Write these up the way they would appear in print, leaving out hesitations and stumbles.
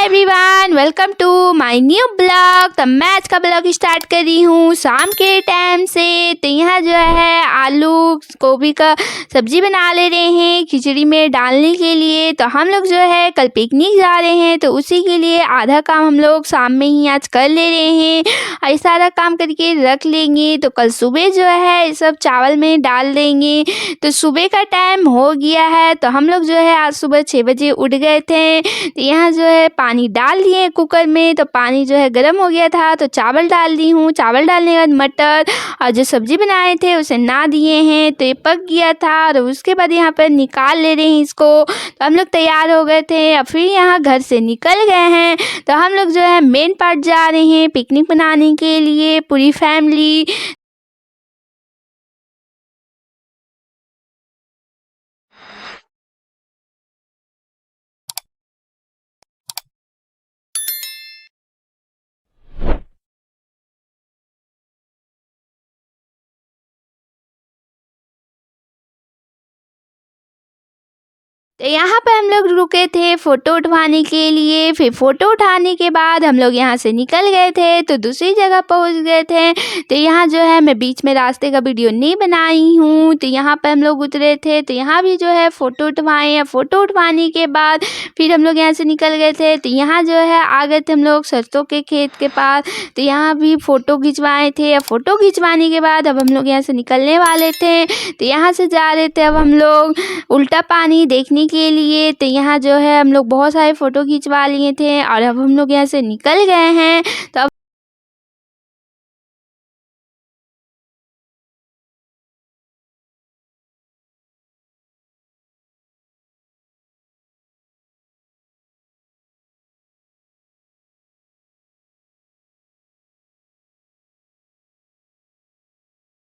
Everyone, welcome to my new blog. तो मैं आज का ब्लॉग स्टार्ट कर रही हूँ शाम के टाइम से। तो यहाँ जो है आलू गोभी का सब्जी बना ले रहे हैं खिचड़ी में डालने के लिए। तो हम लोग जो है कल पिकनिक जा रहे हैं, तो उसी के लिए आधा काम हम लोग शाम में ही आज कर ले रहे हैं और ये सारा काम करके रख लेंगे। तो कल सुबह जो है सब चावल में डाल देंगे। तो सुबह का टाइम हो गया है, तो हम लोग जो है आज सुबह 6 बजे उठ गए थे। तो यहाँ जो है पानी डाल दिए कुकर में, तो पानी जो है गर्म हो गया था तो चावल डाल दी हूँ। चावल डालने के बाद मटर और जो सब्जी बनाए थे उसे ना दिए हैं, तो ये पक गया था। और उसके बाद यहाँ पर निकाल ले रहे हैं इसको। तो हम लोग तैयार हो गए थे और फिर यहाँ घर से निकल गए हैं। तो हम लोग जो है मेन पार्ट जा रहे हैं पिकनिक मनाने के लिए पूरी फैमिली। तो यहाँ पर हम लोग रुके थे फ़ोटो उठवाने के लिए। फिर फ़ोटो उठाने के बाद हम लोग यहाँ से निकल गए थे, तो दूसरी जगह पहुँच गए थे। तो यहाँ जो है मैं बीच में रास्ते का वीडियो नहीं बनाई हूँ। तो यहाँ पर हम लोग उतरे थे, तो यहाँ भी जो है फ़ोटो उठवाए। फ़ोटो उठवाने के बाद फिर हम लोग यहाँ से निकल गए थे। तो यहाँ जो है आ गए थे हम लोग सरसों के खेत के पास। तो यहाँ भी फ़ोटो खिंचवाए थे। फ़ोटो खिंचवाने के बाद अब हम लोग यहाँ से निकलने वाले थे। तो यहाँ से जा रहे थे अब हम लोग उल्टा पानी देखने के लिए। तो यहाँ जो है हम लोग बहुत सारे फ़ोटो खिंचवा लिए थे और अब हम लोग यहाँ से निकल गए हैं। तो अब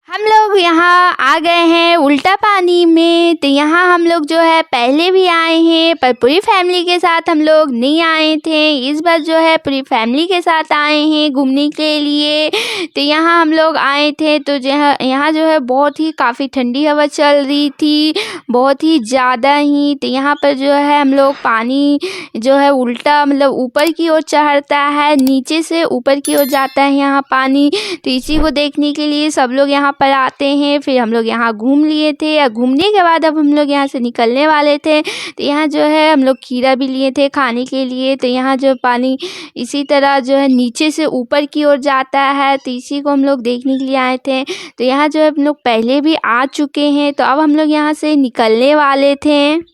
हम लोग यहाँ आ गए हैं उल्टा पानी में। तो यहाँ हम लोग जो है पहले भी आए हैं, पर पूरी फैमिली के साथ हम लोग नहीं आए थे। इस बार जो है पूरी फैमिली के साथ आए हैं घूमने के लिए। तो यहाँ हम लोग आए थे, तो यहाँ जो है बहुत ही काफ़ी ठंडी हवा चल रही थी, बहुत ही ज़्यादा ही। तो यहाँ पर जो है हम लोग पानी जो है उल्टा मतलब ऊपर की ओर चढ़ता है, नीचे से ऊपर की ओर जाता है यहाँ पानी। तो इसी को देखने के लिए सब लोग यहाँ पर आते हैं। फिर हम लोग यहाँ घूम लिए थे और घूमने के बाद अब हम लोग यहाँ से निकलने वाले थे। तो यहाँ जो है हम लोग खीरा भी लिए थे खाने के लिए। तो यहाँ जो पानी इसी तरह जो है नीचे से ऊपर की ओर जाता है, तो इसी को हम लोग देखने के लिए आए थे। तो यहाँ जो है हम लोग पहले भी आ चुके हैं, तो अब हम लोग यहाँ से निकलने वाले थे।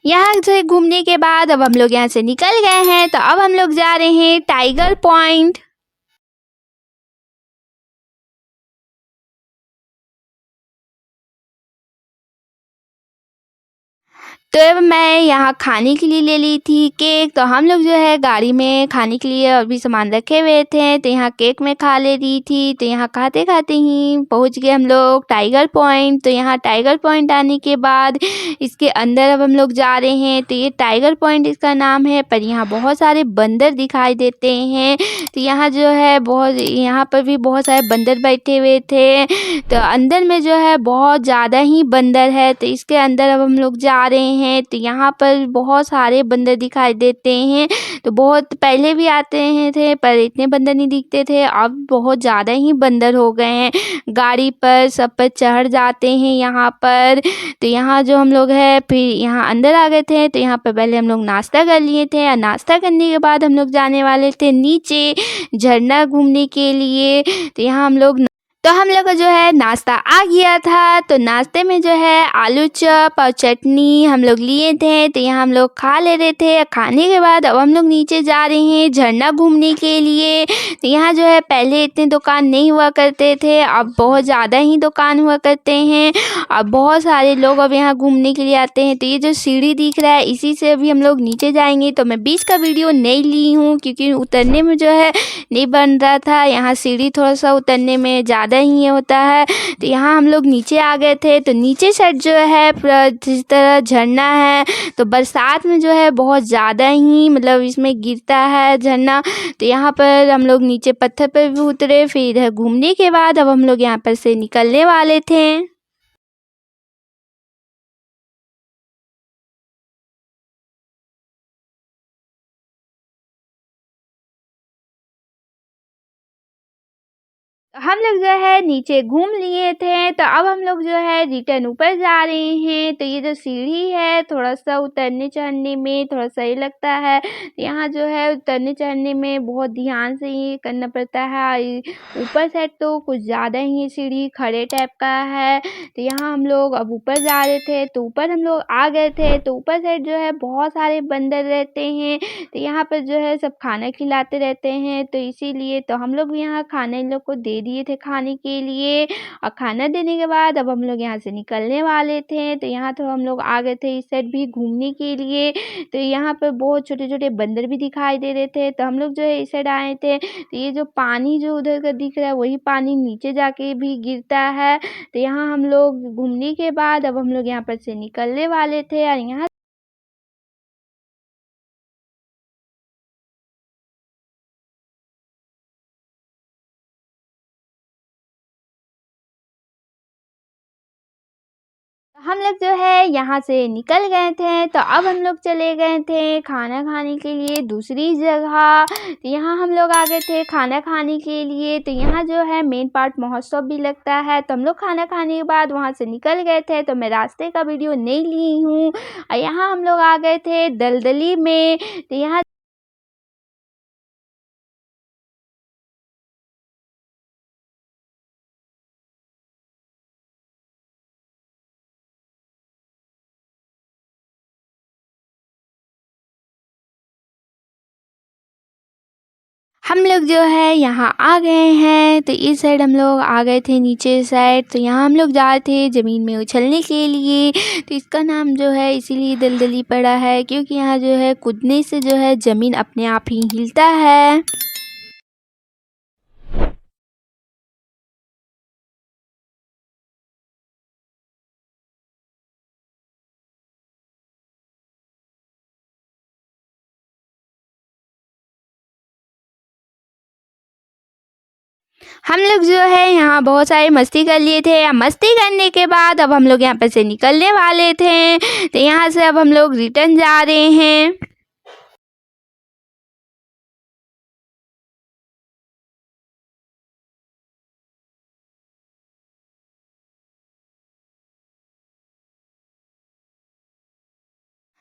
यहाँ से घूमने के बाद अब हम लोग यहाँ से निकल गए हैं। तो अब हम लोग जा रहे हैं टाइगर पॉइंट। तो अब मैं यहाँ खाने के लिए ले ली थी केक। तो हम लोग जो है गाड़ी में खाने के लिए अभी सामान रखे हुए थे, तो यहाँ केक में खा ले रही थी। तो यहाँ खाते खाते ही पहुँच गए हम लोग टाइगर पॉइंट। तो यहाँ टाइगर पॉइंट आने के बाद इसके अंदर अब हम लोग जा रहे हैं। तो ये टाइगर पॉइंट इसका नाम है, पर यहाँ बहुत सारे बंदर दिखाई देते हैं। तो यहाँ जो है यहाँ पर भी बहुत सारे बंदर बैठे हुए थे। तो अंदर में जो है बहुत ज़्यादा ही बंदर है। तो इसके अंदर अब हम लोग जा रहे हैं। तो यहाँ पर बहुत सारे बंदर दिखाई देते हैं। तो बहुत पहले भी आते हैं थे, पर इतने बंदर नहीं दिखते थे। अब बहुत ज़्यादा ही बंदर हो गए हैं। गाड़ी पर सब पर चढ़ जाते हैं यहाँ पर। तो यहाँ जो हम लोग है फिर यहाँ अंदर आ गए थे। तो यहाँ पर पहले हम लोग नाश्ता कर लिए थे और नाश्ता करने के बाद हम लोग जाने वाले थे नीचे झरना घूमने के लिए। तो यहाँ हम लोग का जो है नाश्ता आ गया था। तो नाश्ते में जो है आलू चॉप और चटनी हम लोग लिए थे। तो यहाँ हम लोग खा ले रहे थे। खाने के बाद अब हम लोग नीचे जा रहे हैं झरना घूमने के लिए। तो यहाँ जो है पहले इतने दुकान नहीं हुआ करते थे, अब बहुत ज़्यादा ही दुकान हुआ करते हैं। अब बहुत सारे लोग अब यहाँ घूमने के लिए आते हैं। तो ये जो सीढ़ी दिख रहा है इसी से अभी हम लोग नीचे जाएंगे। तो मैं बीच का वीडियो नहीं ली हूँ क्योंकि उतरने में जो है नहीं बन रहा था। यहाँ सीढ़ी थोड़ा सा उतरने में ज़्यादा ज़्यादा ही ये होता है। तो यहाँ हम लोग नीचे आ गए थे, तो नीचे साइड जो है पूरा जिस तरह झरना है, तो बरसात में जो है बहुत ज़्यादा ही मतलब इसमें गिरता है झरना। तो यहाँ पर हम लोग नीचे पत्थर पर भी उतरे, फिर इधर घूमने के बाद अब हम लोग यहाँ पर से निकलने वाले थे। हम लोग जो है नीचे घूम लिए थे, तो अब हम लोग जो है रिटर्न ऊपर जा रहे हैं। तो ये जो सीढ़ी है थोड़ा-सा उतरने चढ़ने में थोड़ा सही लगता है। यहाँ जो है उतरने चढ़ने में बहुत ध्यान से ये करना पड़ता है। ऊपर साइड तो कुछ ज़्यादा ही सीढ़ी खड़े टाइप का है। तो यहाँ हम लोग अब ऊपर जा रहे थे, तो ऊपर हम लोग आ गए थे। तो ऊपर साइड जो है बहुत सारे बंदर रहते हैं। तो यहाँ पर जो है सब खाना खिलाते रहते हैं, तो इसीलिए तो हम लोग भी यहाँ खाना इन लोग को दे दिए थे खाने के लिए। और खाना देने के बाद अब हम लोग यहाँ से निकलने वाले थे। तो यहाँ तो हम लोग आ गए थे इस साइड भी घूमने के लिए। तो यहाँ पे बहुत छोटे-छोटे बंदर भी दिखाई दे रहे थे। तो हम लोग जो है इस साइड आए थे। तो ये जो पानी जो उधर का दिख रहा है वही पानी नीचे जाके भी गिरता है। तो यहाँ हम लोग घूमने के बाद अब हम लोग यहाँ पर से निकलने वाले थे और यहाँ हम लोग जो है यहाँ से निकल गए थे। तो अब हम लोग चले गए थे खाना खाने के लिए दूसरी जगह। तो यहाँ हम लोग आ गए थे खाना खाने के लिए। तो यहाँ जो है मेन पार्ट महोत्सव भी लगता है। तो हम लोग खाना खाने के बाद वहाँ से निकल गए थे। तो मैं रास्ते का वीडियो नहीं ली हूँ। और यहाँ हम लोग आ गए थे दलदली में। तो यहाँ हम लोग जो है यहाँ आ गए हैं। तो इस साइड हम लोग आ गए थे नीचे साइड। तो यहाँ हम लोग जा रहे थे ज़मीन में उछलने के लिए। तो इसका नाम जो है इसीलिए दलदली पड़ा है, क्योंकि यहाँ जो है कूदने से जो है ज़मीन अपने आप ही हिलता है। हम लोग जो है यहाँ बहुत सारी मस्ती कर लिए थे। मस्ती करने के बाद अब हम लोग यहाँ पर से निकलने वाले थे। तो यहाँ से अब हम लोग रिटर्न जा रहे हैं।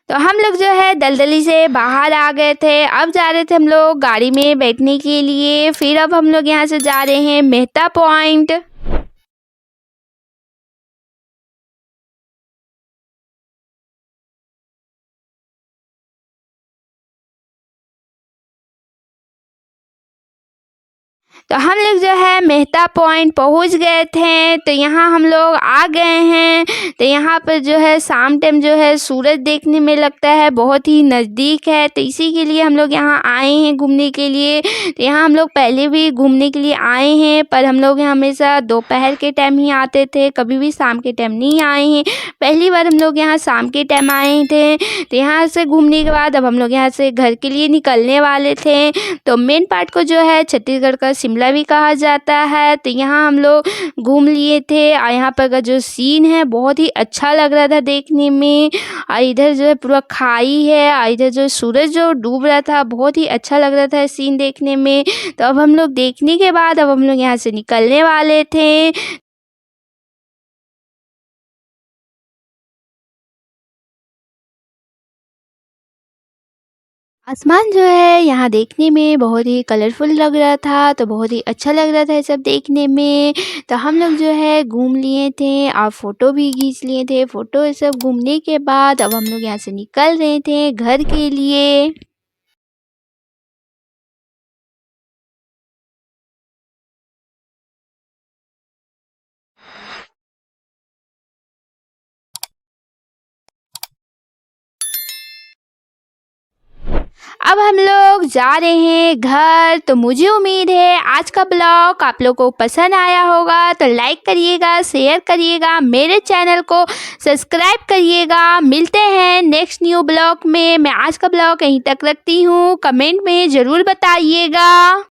तो हम लोग जो है दलदली से बाहर आ गए थे। अब जा रहे थे हम लोग गाड़ी में बैठने के लिए। फिर अब हम लोग यहाँ से जा रहे हैं मेहता पॉइंट। तो हम लोग जो है मेहता पॉइंट पहुंच गए थे। तो यहाँ हम लोग आ गए हैं। तो यहाँ पर जो है शाम टाइम जो है सूरज देखने में लगता है बहुत ही नज़दीक है। तो इसी के लिए हम लोग यहाँ आए हैं घूमने के लिए। तो यहाँ हम लोग पहले भी घूमने के लिए आए हैं, पर हम लोग यहाँ हमेशा दोपहर के टाइम ही आते थे, कभी भी शाम के टाइम नहीं आए हैं। पहली बार हम लोग यहाँ शाम के टाइम आए थे। तो यहाँ से घूमने के बाद अब हम लोग यहाँ से घर के लिए निकलने वाले थे। तो मेन पार्ट को जो है छत्तीसगढ़ का शिमला भी कहा जाता है। तो यहाँ हम लोग घूम लिए थे और यहाँ पर का जो सीन है बहुत ही अच्छा लग रहा था देखने में। और इधर जो है पूरा खाई है और इधर जो सूरज जो डूब रहा था बहुत ही अच्छा लग रहा था सीन देखने में। तो अब हम लोग देखने के बाद अब हम लोग यहाँ से निकलने वाले थे। आसमान जो है यहाँ देखने में बहुत ही कलरफुल लग रहा था, तो बहुत ही अच्छा लग रहा था ये सब देखने में। तो हम लोग जो है घूम लिए थे और फ़ोटो भी खींच लिए थे। फ़ोटो ये सब घूमने के बाद अब हम लोग यहाँ से निकल रहे थे घर के लिए। अब हम लोग जा रहे हैं घर। तो मुझे उम्मीद है आज का ब्लॉग आप लोगों को पसंद आया होगा, तो लाइक करिएगा, शेयर करिएगा, मेरे चैनल को सब्सक्राइब करिएगा। मिलते हैं नेक्स्ट न्यू ब्लॉग में। मैं आज का ब्लॉग यहीं तक रखती हूँ, कमेंट में ज़रूर बताइएगा।